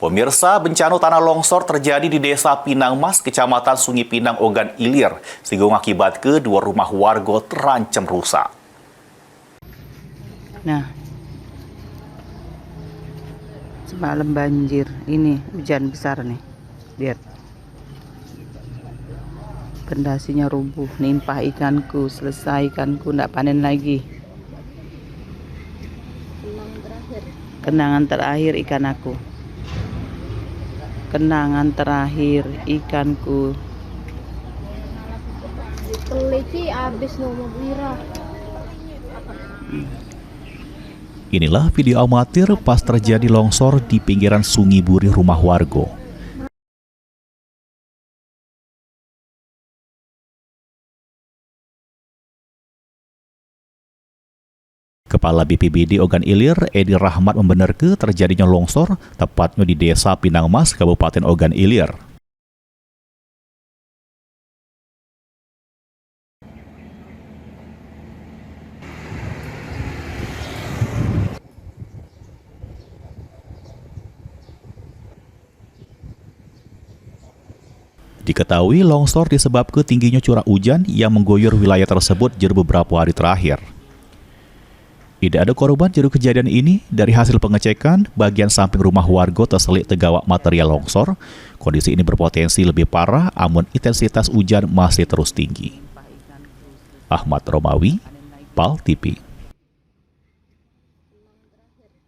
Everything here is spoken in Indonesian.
Pemirsa, bencana tanah longsor terjadi di Desa Pinang Mas, Kecamatan Sungai Pinang, Ogan Ilir, sehingga mengakibatkan dua rumah warga terancam rusak. Nah, semalam banjir, ini hujan besar nih, lihat. Pondasinya rubuh, nimpah ikanku, selesai ikanku, ndak panen lagi. Kenangan terakhir ikan aku. Kenangan terakhir ikanku. Peliki habis nomor birah. Inilah video amatir pas terjadi longsor di pinggiran Sungai Buri rumah warga. Kepala BPBD Ogan Ilir, Edi Rahmat, membenarkan terjadinya longsor tepatnya di Desa Pinang Mas, Kabupaten Ogan Ilir. Diketahui longsor disebabkan tingginya curah hujan yang mengguyur wilayah tersebut jero beberapa hari terakhir. Tidak ada korban jero kejadian ini. Dari hasil pengecekan, bagian samping rumah warga terselit tegawak material longsor. Kondisi ini berpotensi lebih parah, namun intensitas hujan masih terus tinggi. Ahmad Romawi, PAL TV.